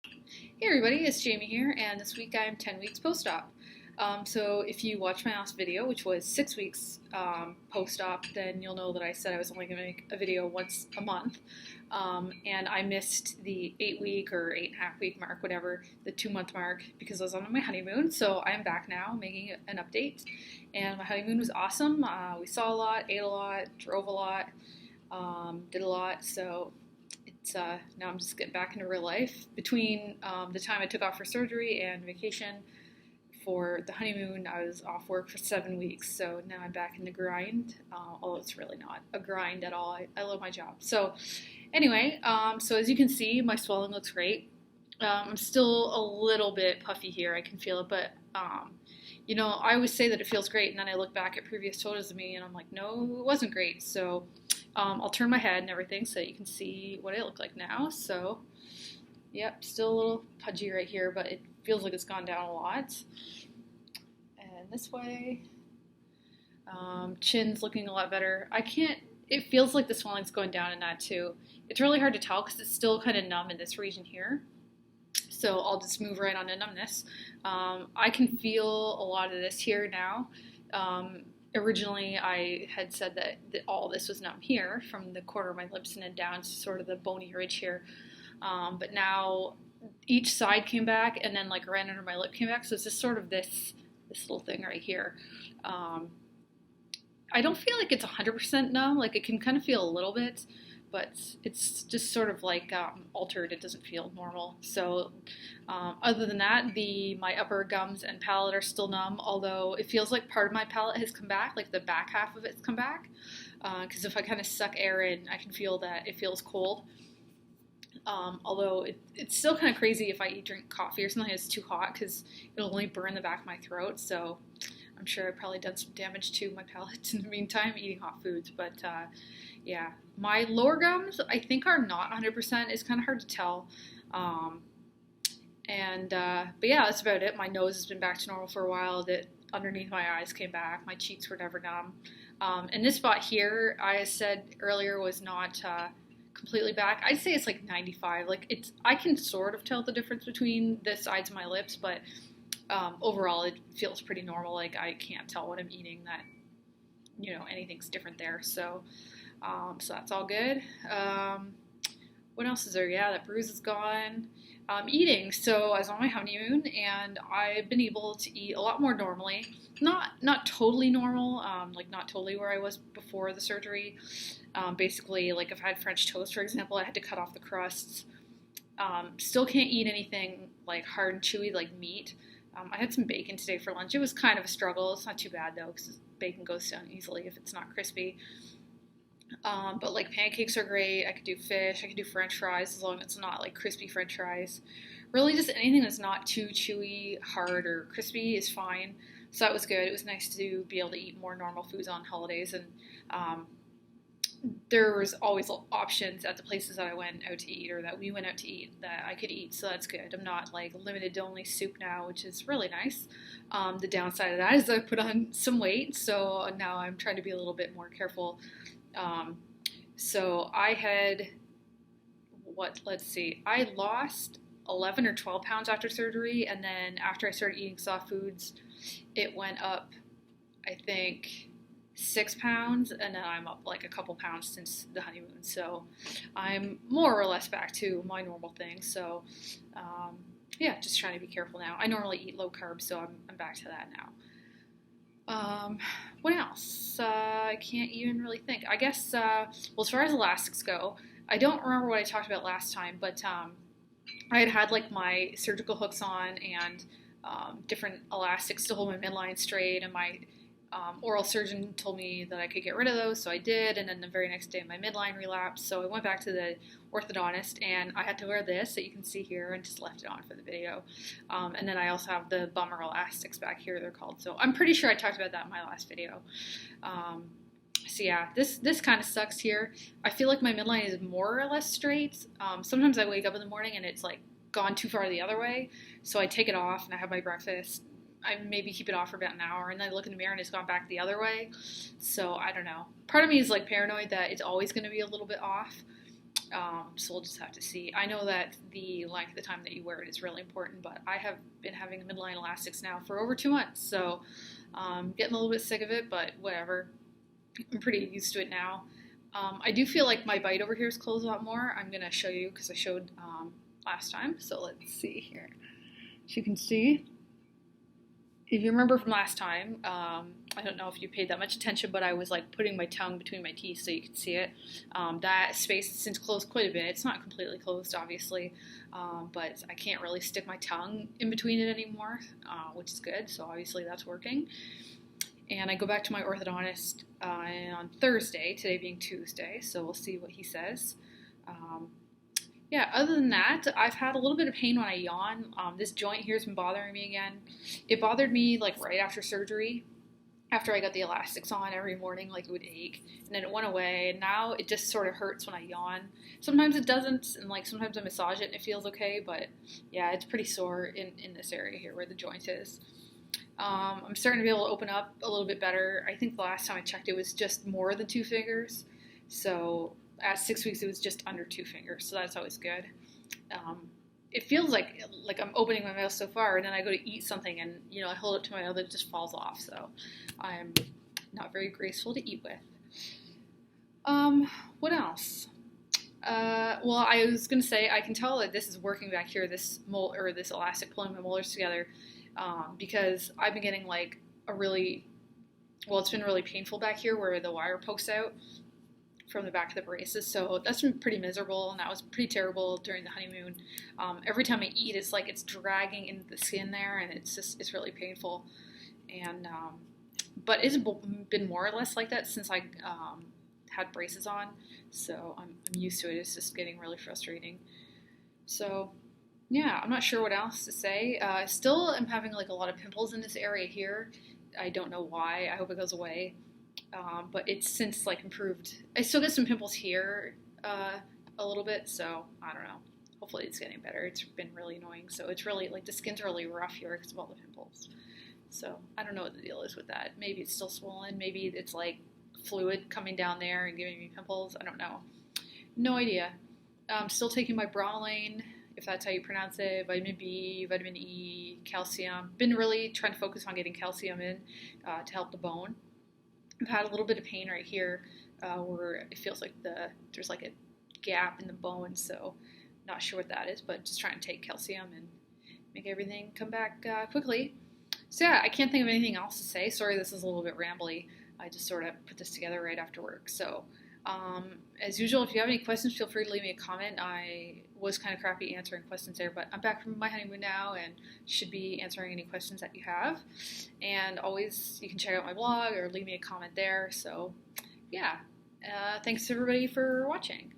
Hey everybody, it's Jamie here, and this week I'm 10 weeks post-op. So if you watched my last video, which was 6 weeks post-op, then you'll know that I said I was only going to make a video once a month. And I missed the 8-week or 8.5-week mark, whatever, the 2-month mark, because I was on my honeymoon. So I'm back now making an update. And my honeymoon was awesome. We saw a lot, ate a lot, drove a lot, did a lot. So now I'm just getting back into real life. Between the time I took off for surgery and vacation for the honeymoon, I was off work for 7 weeks. So now I'm back in the grind, although it's really not a grind at all. I love my job. So anyway, so as you can see, my swelling looks great. I'm still a little bit puffy here. I can feel it, but I always say that it feels great, and then I look back at previous photos of me, and I'm like, no, it wasn't great. So I'll turn my head and everything so that you can see what I look like now. So, yep, still a little pudgy right here, but it feels like it's gone down a lot. And this way, chin's looking a lot better. It feels like the swelling's going down in that too. It's really hard to tell because it's still kind of numb in this region here. So I'll just move right on to numbness. I can feel a lot of this here now. Originally, I had said that all this was numb here, from the corner of my lips and then down to sort of the bony ridge here. But now each side came back, and then like right under my lip came back. So it's just sort of this little thing right here. I don't feel like it's 100% numb. Like it can kind of feel a little bit, but it's just sort of like altered. It doesn't feel normal. So other than that, my upper gums and palate are still numb, although it feels like part of my palate has come back, like the back half of it's come back. Because if I kind of suck air in, I can feel that it feels cold. Although it's still kind of crazy if I drink coffee or something that's too hot, because it'll only burn the back of my throat. So I'm sure I've probably done some damage to my palate in the meantime, eating hot foods. But yeah, my lower gums I think are not 100%. It's kind of hard to tell. But yeah, that's about it. My nose has been back to normal for a while. That underneath my eyes came back. My cheeks were never numb. And this spot here, I said earlier, was not completely back. I'd say it's like 95. Like I can sort of tell the difference between the sides of my lips, but overall it feels pretty normal. Like I can't tell what I'm eating that anything's different there. So that's all good. What else is there? Yeah, that bruise is gone. Eating. So I was on my honeymoon, and I've been able to eat a lot more normally. Not totally normal, like not totally where I was before the surgery. Basically, like if I had French toast, for example, I had to cut off the crusts. Still can't eat anything like hard and chewy like meat. I had some bacon today for lunch. It was kind of a struggle. It's not too bad though, because bacon goes down easily if it's not crispy. But like pancakes are great. I could do fish. I could do French fries as long as it's not like crispy French fries. Really, just anything that's not too chewy, hard, or crispy is fine. So that was good. It was nice to be able to eat more normal foods on holidays, and there was always options at the places that I went out to eat or that we went out to eat that I could eat. So that's good. I'm not like limited to only soup now, which is really nice. The downside of that is I put on some weight, so now I'm trying to be a little bit more careful. So I had, let's see, I lost 11 or 12 pounds after surgery, and then after I started eating soft foods, it went up, I think, 6 pounds, and then I'm up like a couple pounds since the honeymoon. So I'm more or less back to my normal thing. So yeah, just trying to be careful now. I normally eat low carb, so I'm back to that now. What else? I can't even really think. I guess, well, as far as elastics go, I don't remember what I talked about last time, but I had like my surgical hooks on and different elastics to hold my midline straight, and my oral surgeon told me that I could get rid of those, so I did, and then the very next day my midline relapsed, so I went back to the orthodontist, and I had to wear this that you can see here, and just left it on for the video. And then I also have the bummer elastics back here, they're called, so I'm pretty sure I talked about that in my last video. So yeah, this kind of sucks here. I feel like my midline is more or less straight. Sometimes I wake up in the morning and it's like gone too far the other way, so I take it off and I have my breakfast. I maybe keep it off for about an hour, and then I look in the mirror and it's gone back the other way. So I don't know. Part of me is like paranoid that it's always going to be a little bit off. So we'll just have to see. I know that the length of the time that you wear it is really important, but I have been having midline elastics now for over 2 months, so getting a little bit sick of it, but whatever. I'm pretty used to it now. I do feel like my bite over here is closed a lot more. I'm going to show you because I showed last time, so let's see here. As you can see, if you remember from last time, I don't know if you paid that much attention, but I was like putting my tongue between my teeth so you could see it. That space has since closed quite a bit. It's not completely closed, obviously, but I can't really stick my tongue in between it anymore, which is good, so obviously that's working. And I go back to my orthodontist on Thursday, today being Tuesday, so we'll see what he says. Yeah, other than that, I've had a little bit of pain when I yawn. This joint here has been bothering me again. It bothered me like right after surgery, after I got the elastics on every morning, like it would ache, and then it went away, and now it just sort of hurts when I yawn. Sometimes it doesn't, and like sometimes I massage it and it feels okay, but yeah, it's pretty sore in this area here where the joint is. I'm starting to be able to open up a little bit better. I think the last time I checked it was just more than 2 fingers, so at 6 weeks it was just under 2 fingers, so that's always good. It feels like I'm opening my mouth so far, and then I go to eat something, and I hold it to my mouth, it just falls off. So I'm not very graceful to eat with. What else? Well, I was gonna say I can tell that this is working back here. This this elastic pulling my molars together, because I've been getting like it's been really painful back here where the wire pokes out from the back of the braces, so that's been pretty miserable, and that was pretty terrible during the honeymoon. Every time I eat, it's like it's dragging into the skin there, and it's really painful. And but it's been more or less like that since I had braces on, so I'm used to it. It's just getting really frustrating. So yeah, I'm not sure what else to say. I still am having like a lot of pimples in this area here. I don't know why. I hope it goes away. But it's since like improved. I still get some pimples here a little bit, so I don't know. Hopefully it's getting better. It's been really annoying. So it's really like the skin's really rough here because of all the pimples. So I don't know what the deal is with that. Maybe it's still swollen. Maybe it's like fluid coming down there and giving me pimples. I don't know. No idea. I'm still taking my bromelain, if that's how you pronounce it, vitamin B, vitamin E, calcium. Been really trying to focus on getting calcium in to help the bone. I've had a little bit of pain right here where it feels like there's like a gap in the bone, so not sure what that is, but just trying to take calcium and make everything come back quickly. So yeah, I can't think of anything else to say. Sorry, this is a little bit rambly. I just sort of put this together right after work. So as usual, if you have any questions, feel free to leave me a comment. I was kind of crappy answering questions there, but I'm back from my honeymoon now and should be answering any questions that you have. And always, you can check out my blog or leave me a comment there. So yeah, thanks everybody for watching.